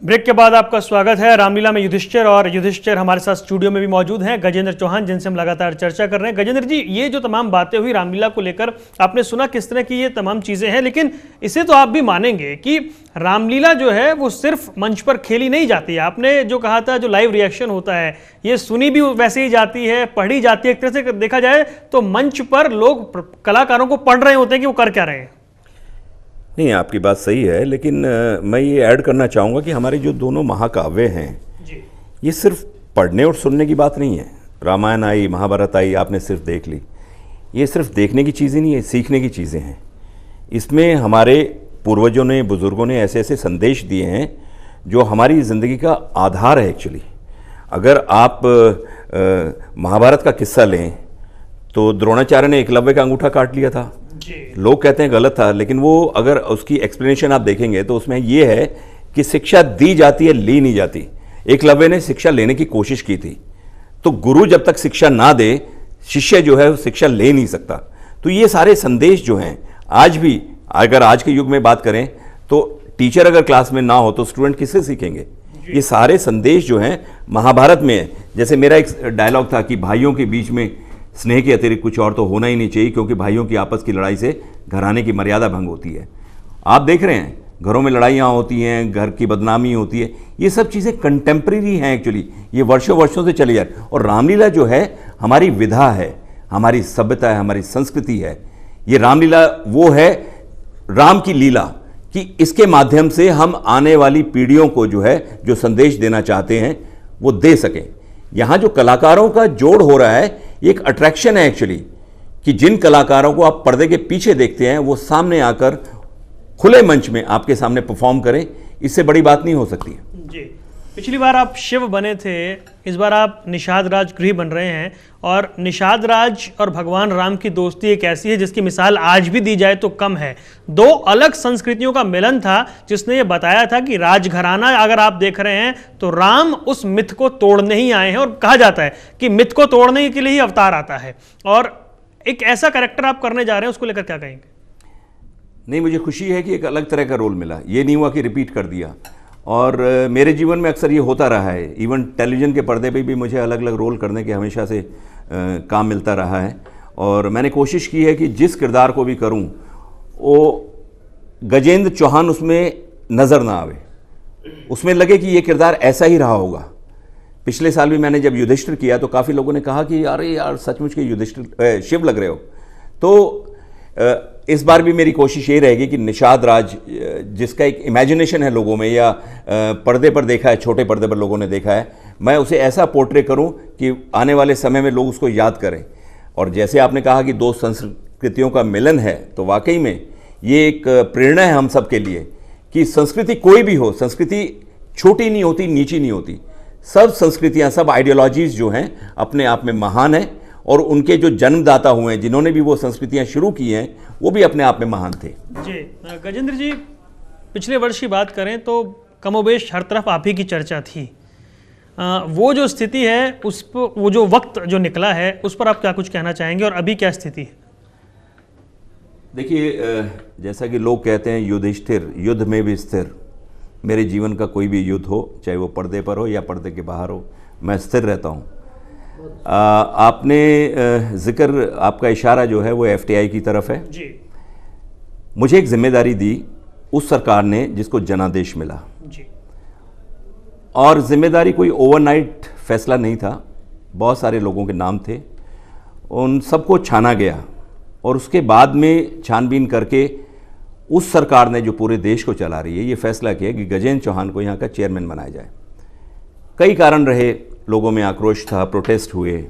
Break के बाद आपका स्वागत है। रामलीला में युधिष्ठिर और युधिष्ठिर हमारे साथ स्टूडियो में भी मौजूद हैं गजेंद्र चौहान, जिनसे हम लगातार चर्चा कर रहे हैं। गजेंद्र जी, ये जो तमाम बातें हुई रामलीला को लेकर, आपने सुना किस तरह की ये तमाम चीजें हैं, लेकिन इसे तो आप भी मानेंगे कि रामलीला जो है वो सिर्फ मंच पर खेली नहीं जाती है। आपने जो कहा था, जो लाइव रिएक्शन होता है, ये सुनी भी वैसे ही जाती है, पढ़ी जाती है। एक तरह से देखा जाए तो मंच पर लोग कलाकारों को पढ़ रहे होते हैं कि वो कर क्या रहे हैं। नहीं, आपकी बात सही है, लेकिन मैं ये ऐड करना चाहूँगा कि हमारे जो दोनों महाकाव्य हैं जी, ये सिर्फ पढ़ने और सुनने की बात नहीं है। रामायण आई, महाभारत आई, आपने सिर्फ देख ली, ये सिर्फ देखने की चीज़ें नहीं है, सीखने की चीज़ें हैं। इसमें हमारे पूर्वजों ने, बुज़ुर्गों ने ऐसे ऐसे संदेश दिए हैं जो हमारी ज़िंदगी का आधार है एक्चुअली। अगर आप महाभारत का किस्सा लें तो द्रोणाचार्य ने एकलव्य का अंगूठा काट लिया था। लोग कहते हैं गलत था, लेकिन वो अगर उसकी एक्सप्लेनेशन आप देखेंगे तो उसमें ये है कि शिक्षा दी जाती है, ली नहीं जाती। एकलव्य ने शिक्षा लेने की कोशिश की थी, तो गुरु जब तक शिक्षा ना दे, शिष्य जो है वो शिक्षा ले नहीं सकता। तो ये सारे संदेश जो हैं आज भी, अगर आज के युग में बात करें तो टीचर अगर क्लास में ना हो तो स्टूडेंट किससे सीखेंगे। ये सारे संदेश जो हैं महाभारत में है। जैसे मेरा एक डायलॉग था कि भाइयों के बीच में स्नेह के अतिरिक्त कुछ और तो होना ही नहीं चाहिए, क्योंकि भाइयों की आपस की लड़ाई से घराने की मर्यादा भंग होती है। आप देख रहे हैं घरों में लड़ाइयाँ होती हैं, घर की बदनामी होती है, ये सब चीज़ें कंटेम्प्रेरी हैं एक्चुअली, ये वर्षों वर्षों से चली जाए। और रामलीला जो है हमारी विधा है, हमारी सभ्यता है, हमारी संस्कृति है। ये रामलीला वो है राम की लीला कि इसके माध्यम से हम आने वाली पीढ़ियों को जो है, जो संदेश देना चाहते हैं वो दे सकें। यहाँ जो कलाकारों का जोड़ हो रहा है, ये एक अट्रैक्शन है एक्चुअली, कि जिन कलाकारों को आप पर्दे के पीछे देखते हैं वो सामने आकर खुले मंच में आपके सामने परफॉर्म करें, इससे बड़ी बात नहीं हो सकती जी। पिछली बार आप शिव बने थे, इस बार आप निषाद राज गृह बन रहे हैं। और निषाद राज और भगवान राम की दोस्ती एक ऐसी है जिसकी मिसाल आज भी दी जाए तो कम है। दो अलग संस्कृतियों का मिलन था, जिसने ये बताया था कि राजघराना अगर आप देख रहे हैं तो राम उस मिथ को तोड़ने ही आए हैं। और कहा जाता है कि मिथ को तोड़ने के लिए ही अवतार आता है, और एक ऐसा कैरेक्टर आप करने जा रहे हैं, उसको लेकर क्या कहेंगे। नहीं, मुझे खुशी है कि एक अलग तरह का रोल मिला, ये नहीं हुआ कि रिपीट कर दिया। और मेरे जीवन में अक्सर ये होता रहा है, इवन टेलीविज़न के पर्दे पे भी मुझे अलग अलग रोल करने के हमेशा से काम मिलता रहा है। और मैंने कोशिश की है कि जिस किरदार को भी करूं वो गजेंद्र चौहान उसमें नज़र ना आवे, उसमें लगे कि ये किरदार ऐसा ही रहा होगा। पिछले साल भी मैंने जब युधिष्ठिर किया तो काफ़ी लोगों ने कहा कि अरे यार सचमुच के युधिष्ठिर शिव लग रहे हो। तो इस बार भी मेरी कोशिश ये रहेगी कि निषाद राज, जिसका एक इमेजिनेशन है लोगों में या पर्दे पर देखा है, छोटे पर्दे पर लोगों ने देखा है, मैं उसे ऐसा पोर्ट्रे करूं कि आने वाले समय में लोग उसको याद करें। और जैसे आपने कहा कि दो संस्कृतियों का मिलन है, तो वाकई में ये एक प्रेरणा है हम सब के लिए कि संस्कृति कोई भी हो, संस्कृति छोटी नहीं होती, नीची नहीं होती। सब संस्कृतियाँ, सब आइडियोलॉजीज़ जो हैं अपने आप में महान हैं, और उनके जो जन्मदाता हुए हैं, जिन्होंने भी वो संस्कृतियां शुरू की हैं, वो भी अपने आप में महान थे। जी गजेंद्र जी, पिछले वर्ष की बात करें तो कमोबेश हर तरफ आप ही की चर्चा थी। वो जो स्थिति है, उस पर वो जो वक्त जो निकला है, उस पर आप क्या कुछ कहना चाहेंगे, और अभी क्या स्थिति है। देखिए, जैसा कि लोग कहते हैं युधिष्ठिर युद्ध में भी स्थिर। मेरे जीवन का कोई भी युद्ध हो, चाहे वो पर्दे पर हो या पर्दे के बाहर हो, मैं स्थिर रहता हूँ। आपने जिक्र, आपका इशारा जो है वो एफटीआई की तरफ है जी। मुझे एक जिम्मेदारी दी उस सरकार ने जिसको जनादेश मिला जी। और जिम्मेदारी कोई ओवरनाइट फैसला नहीं था, बहुत सारे लोगों के नाम थे, उन सबको छाना गया। और उसके बाद में छानबीन करके उस सरकार ने, जो पूरे देश को चला रही है, ये फैसला किया कि गजेंद्र चौहान को यहाँ का चेयरमैन बनाया जाए। कई कारण रहे, लोगों में आक्रोश था, प्रोटेस्ट हुए,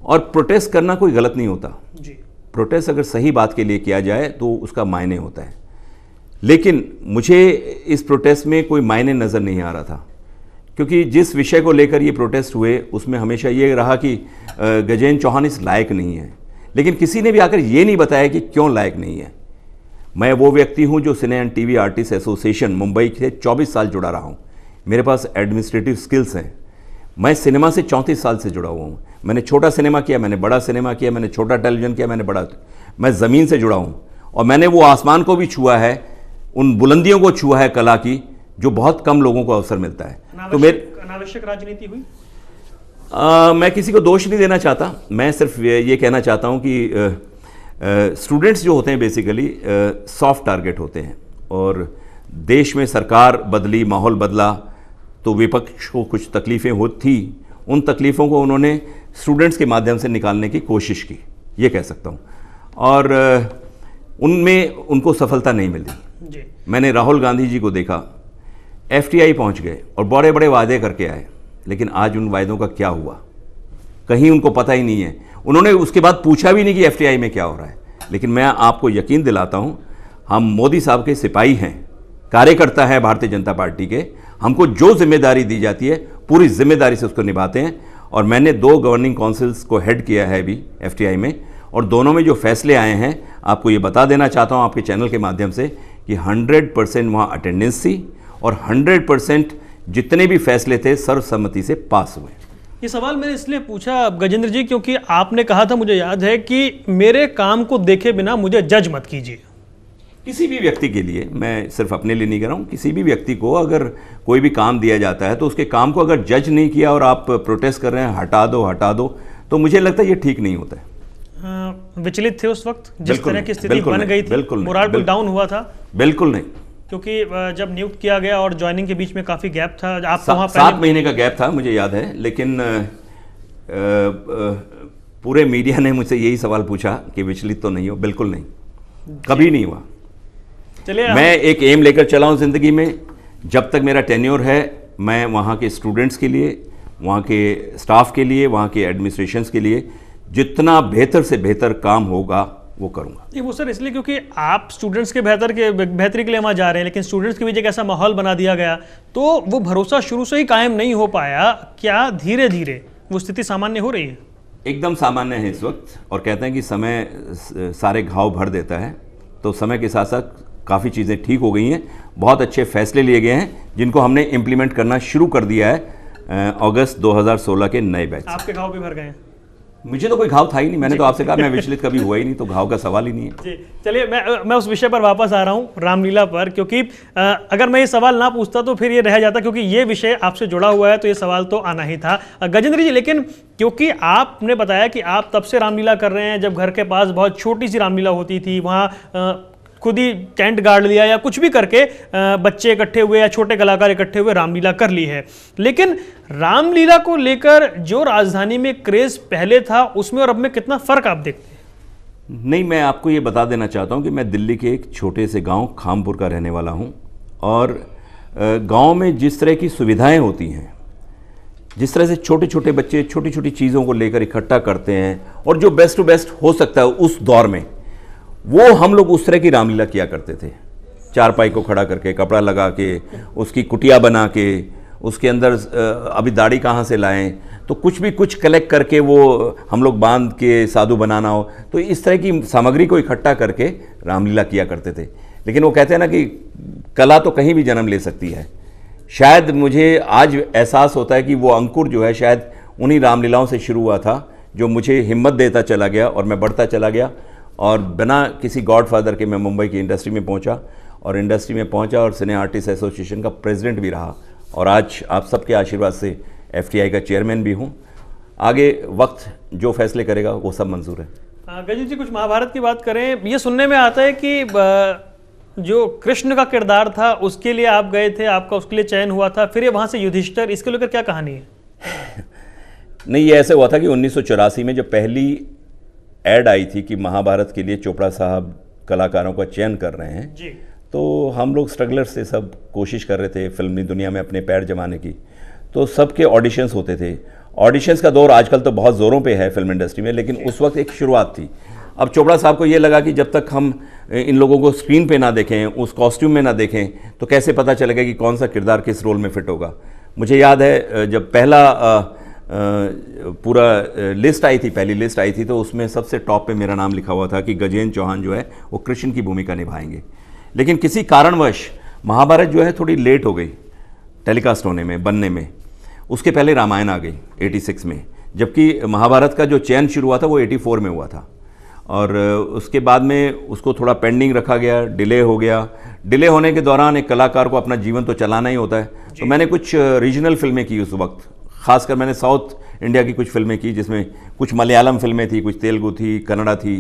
और प्रोटेस्ट करना कोई गलत नहीं होता जी। प्रोटेस्ट अगर सही बात के लिए किया जाए तो उसका मायने होता है। लेकिन मुझे इस प्रोटेस्ट में कोई मायने नज़र नहीं आ रहा था, क्योंकि जिस विषय को लेकर ये प्रोटेस्ट हुए उसमें हमेशा ये रहा कि गजेंद्र चौहान इस लायक नहीं है। लेकिन किसी ने भी आकर ये नहीं बताया कि क्यों लायक नहीं है। मैं वो व्यक्ति हूँ जो cine and TV artist association Mumbai से 24 साल जुड़ा रहा हूँ। मेरे पास एडमिनिस्ट्रेटिव स्किल्स हैं। मैं सिनेमा से 34 साल से जुड़ा हुआ हूँ। मैंने छोटा सिनेमा किया, मैंने बड़ा सिनेमा किया, मैंने छोटा टेलीविज़न किया, मैंने बड़ा। मैं ज़मीन से जुड़ा हूँ, और मैंने वो आसमान को भी छुआ है, उन बुलंदियों को छुआ है कला की, जो बहुत कम लोगों को अवसर मिलता है। तो अनावश्यक राजनीति हुई। मैं किसी को दोष नहीं देना चाहता, मैं सिर्फ ये कहना चाहता हूँ कि स्टूडेंट्स जो होते हैं बेसिकली सॉफ्ट टारगेट होते हैं, और देश में सरकार बदली, माहौल बदला, तो विपक्ष को कुछ तकलीफ़ें हो थी, उन तकलीफ़ों को उन्होंने स्टूडेंट्स के माध्यम से निकालने की कोशिश की, ये कह सकता हूँ, और उनमें उनको सफलता नहीं मिली जी। मैंने राहुल गांधी जी को देखा, FTI पहुँच गए और बड़े बड़े वादे करके आए, लेकिन आज उन वायदों का क्या हुआ कहीं उनको पता ही नहीं है। उन्होंने उसके बाद पूछा भी नहीं कि FTI में क्या हो रहा है। लेकिन मैं आपको यकीन दिलाता हूँ, हम मोदी साहब के सिपाही हैं, कार्यकर्ता है भारतीय जनता पार्टी के, हमको जो जिम्मेदारी दी जाती है पूरी जिम्मेदारी से उसको निभाते हैं। और मैंने 2 गवर्निंग काउंसिल्स को हेड किया है अभी FTI में, और दोनों में जो फैसले आए हैं आपको ये बता देना चाहता हूँ आपके चैनल के माध्यम से कि 100% वहाँ अटेंडेंस थी और 100% जितने भी फैसले थे सर्वसम्मति से पास हुए। ये सवाल मैंने इसलिए पूछा गजेंद्र जी क्योंकि आपने कहा था, मुझे याद है, कि मेरे काम को देखे बिना मुझे जज मत कीजिए। किसी भी व्यक्ति के लिए, मैं सिर्फ अपने लिए नहीं कह रहा हूँ, किसी भी व्यक्ति को अगर कोई भी काम दिया जाता है तो उसके काम को अगर जज नहीं किया और आप प्रोटेस्ट कर रहे हैं हटा दो, तो मुझे लगता है ये ठीक नहीं होता है। विचलित थे उस वक्त जिस तरह की स्थिति बन गई थी, मोराल बिल्कुल डाउन हुआ था? बिल्कुल नहीं, क्योंकि जब नियुक्त किया गया और ज्वाइनिंग के बीच में काफ़ी गैप था। आप 7 महीने का गैप था मुझे याद है, लेकिन पूरे मीडिया ने मुझसे यही सवाल पूछा कि विचलित तो नहीं हो। बिल्कुल नहीं, कभी नहीं हुआ। चलिए, मैं एक एम लेकर चला हूँ ज़िंदगी में, जब तक मेरा टेन्योर है मैं वहाँ के स्टूडेंट्स के लिए, वहाँ के स्टाफ के लिए, वहाँ के एडमिनिस्ट्रेशंस के लिए जितना बेहतर से बेहतर काम होगा वो करूंगा। नहीं, वो सर इसलिए क्योंकि आप स्टूडेंट्स के बेहतरी के लिए वहाँ जा रहे हैं, लेकिन स्टूडेंट्स के बीच एक ऐसा माहौल बना दिया गया तो वो भरोसा शुरू से ही कायम नहीं हो पाया। क्या धीरे धीरे वो स्थिति सामान्य हो रही है? एकदम सामान्य है इस वक्त, और कहते हैं कि समय सारे घाव भर देता है, तो समय के साथ साथ काफ़ी चीज़ें ठीक हो गई हैं, बहुत अच्छे फैसले लिए गए हैं जिनको हमने इम्प्लीमेंट करना शुरू कर दिया है अगस्त 2016 के नए बैच। आपके घाव भी भर गए हैं? मुझे तो कोई घाव था ही नहीं, मैंने तो आपसे कहा मैं विचलित कभी हुआ ही नहीं, तो घाव का सवाल ही नहीं है जी। चलिए, मैं उस विषय पर वापस आ रहा हूँ, रामलीला पर, क्योंकि अगर मैं ये सवाल ना पूछता तो फिर ये रह जाता, क्योंकि ये विषय आपसे जुड़ा हुआ है तो ये सवाल तो आना ही था गजेंद्र जी। लेकिन क्योंकि आपने बताया कि आप तब से रामलीला कर रहे हैं जब घर के पास बहुत छोटी सी रामलीला होती थी, वहाँ खुद ही टेंट गाड़ लिया या कुछ भी करके बच्चे इकट्ठे हुए या छोटे कलाकार इकट्ठे हुए रामलीला कर ली है। लेकिन रामलीला को लेकर जो राजधानी में क्रेज पहले था उसमें और अब में कितना फर्क आप देखते हैं? नहीं, मैं आपको ये बता देना चाहता हूँ कि मैं दिल्ली के एक छोटे से गांव खामपुर का रहने वाला हूँ, और गांव में जिस तरह की सुविधाएं होती हैं, जिस तरह से छोटे छोटे बच्चे छोटी छोटी चीज़ों को लेकर इकट्ठा करते हैं, और जो बेस्ट टू बेस्ट हो सकता है उस दौर में, वो हम लोग उस तरह की रामलीला किया करते थे। चारपाई को खड़ा करके, कपड़ा लगा के, उसकी कुटिया बना के, उसके अंदर अभी दाढ़ी कहाँ से लाएं, तो कुछ कलेक्ट करके वो हम लोग बांध के साधु बनाना हो, तो इस तरह की सामग्री को इकट्ठा करके रामलीला किया करते थे। लेकिन वो कहते हैं ना कि कला तो कहीं भी जन्म ले सकती है। शायद मुझे आज एहसास होता है कि वो अंकुर जो है शायद उन्हीं रामलीलाओं से शुरू हुआ था, जो मुझे हिम्मत देता चला गया और मैं बढ़ता चला गया, और बिना किसी गॉडफादर के मैं मुंबई की इंडस्ट्री में पहुंचा, और सिने आर्टिस्ट एसोसिएशन का प्रेसिडेंट भी रहा, और आज आप सबके आशीर्वाद से FTI का चेयरमैन भी हूं। आगे वक्त जो फैसले करेगा वो सब मंजूर है। गजेंद्र जी, कुछ महाभारत की बात करें, ये सुनने में आता है कि जो कृष्ण का किरदार था उसके लिए आप गए थे, आपका उसके लिए चयन हुआ था, फिर ये वहाँ से युधिष्ठिर, इसके लेकर क्या कहानी है? नहीं, ये ऐसे हुआ था कि 1984 में जब पहली ऐड आई थी कि महाभारत के लिए चोपड़ा साहब कलाकारों का चयन कर रहे हैं जी, तो हम लोग स्ट्रगलर्स से सब कोशिश कर रहे थे फिल्मी दुनिया में अपने पैर जमाने की, तो सबके ऑडिशंस होते थे। ऑडिशंस का दौर आजकल तो बहुत ज़ोरों पे है फिल्म इंडस्ट्री में, लेकिन उस वक्त एक शुरुआत थी। अब चोपड़ा साहब को ये लगा कि जब तक हम इन लोगों को स्क्रीन पे ना देखें, उस कॉस्ट्यूम में ना देखें, तो कैसे पता चलेगा कि कौन सा किरदार किस रोल में फिट होगा। मुझे याद है जब पूरा लिस्ट आई थी, पहली लिस्ट आई थी, तो उसमें सबसे टॉप पे मेरा नाम लिखा हुआ था कि गजेंद्र चौहान जो है वो कृष्ण की भूमिका निभाएंगे। लेकिन किसी कारणवश महाभारत जो है थोड़ी लेट हो गई टेलीकास्ट होने में, बनने में। उसके पहले रामायण आ गई 86 में, जबकि महाभारत का जो चयन शुरू हुआ था वो 84 में हुआ था, और उसके बाद में उसको थोड़ा पेंडिंग रखा गया, डिले हो गया। डिले होने के दौरान एक कलाकार को अपना जीवन तो चलाना ही होता है। तो मैंने कुछ रीजनल फिल्में की उस वक्त, खासकर मैंने साउथ इंडिया की कुछ फिल्में की, जिसमें कुछ मलयालम फिल्में थी, कुछ तेलुगु थी, कन्नड़ा थी।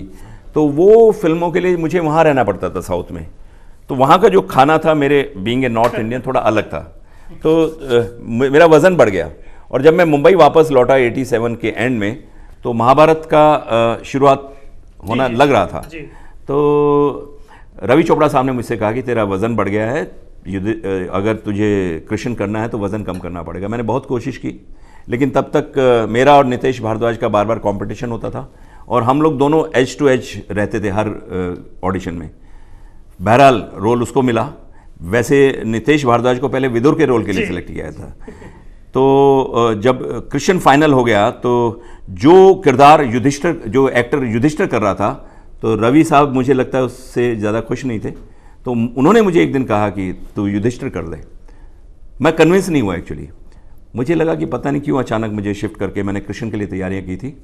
तो वो फिल्मों के लिए मुझे वहाँ रहना पड़ता था साउथ में। तो वहाँ का जो खाना था, मेरे बीइंग ए नॉर्थ इंडियन, थोड़ा अलग था। तो मेरा वज़न बढ़ गया। और जब मैं मुंबई वापस लौटा 87 के एंड में, तो महाभारत का शुरुआत होना लग रहा था। तो रवि चोपड़ा साहब ने मुझसे कहा कि तेरा वज़न बढ़ गया है, अगर तुझे कृष्ण करना है तो वज़न कम करना पड़ेगा। मैंने बहुत कोशिश की, लेकिन तब तक मेरा और नितेश भारद्वाज का बार बार कंपटीशन होता था और हम लोग दोनों एज टू एज रहते थे हर ऑडिशन में। बहरहाल रोल उसको मिला। वैसे नितेश भारद्वाज को पहले विदुर के रोल के लिए सिलेक्ट किया था। तो जब कृष्ण फाइनल हो गया, तो जो किरदार युधिष्ठिर, जो एक्टर युधिष्ठिर कर रहा था, तो रवि साहब मुझे लगता है उससे ज़्यादा खुश नहीं थे। तो उन्होंने मुझे एक दिन कहा कि तू युधिष्ठिर कर ले। मैं कन्विंस नहीं हुआ एक्चुअली। मुझे लगा कि पता नहीं क्यों अचानक मुझे शिफ्ट करके, मैंने कृष्ण के लिए तैयारियां की थी।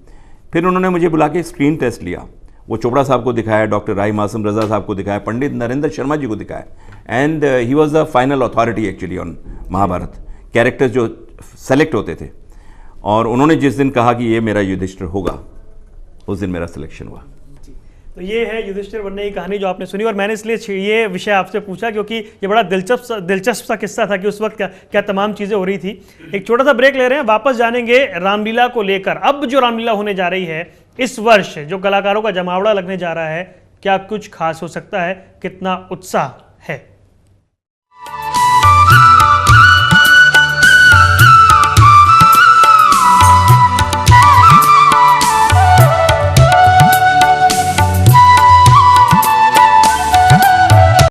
फिर उन्होंने मुझे बुला के स्क्रीन टेस्ट लिया। वो चोपड़ा साहब को दिखाया, डॉक्टर राय मासूम रजा साहब को दिखाया, पंडित नरेंद्र शर्मा जी को दिखाया। And he was the final authority actually on Mahabharat. Characters जो सेलेक्ट होते थे, और उन्होंने जिस दिन कहा कि ये मेरा युधिष्ठिर होगा, उस दिन मेरा सिलेक्शन हुआ। तो ये है युधिष्ठिर बनने की कहानी जो आपने सुनी। और मैंने इसलिए ये विषय आपसे पूछा क्योंकि ये बड़ा दिलचस्प सा किस्सा था कि उस वक्त क्या तमाम चीज़ें हो रही थी। एक छोटा सा ब्रेक ले रहे हैं, वापस जानेंगे रामलीला को लेकर। अब जो रामलीला होने जा रही है इस वर्ष, जो कलाकारों का जमावड़ा लगने जा रहा है, क्या कुछ खास हो सकता है, कितना उत्साह है?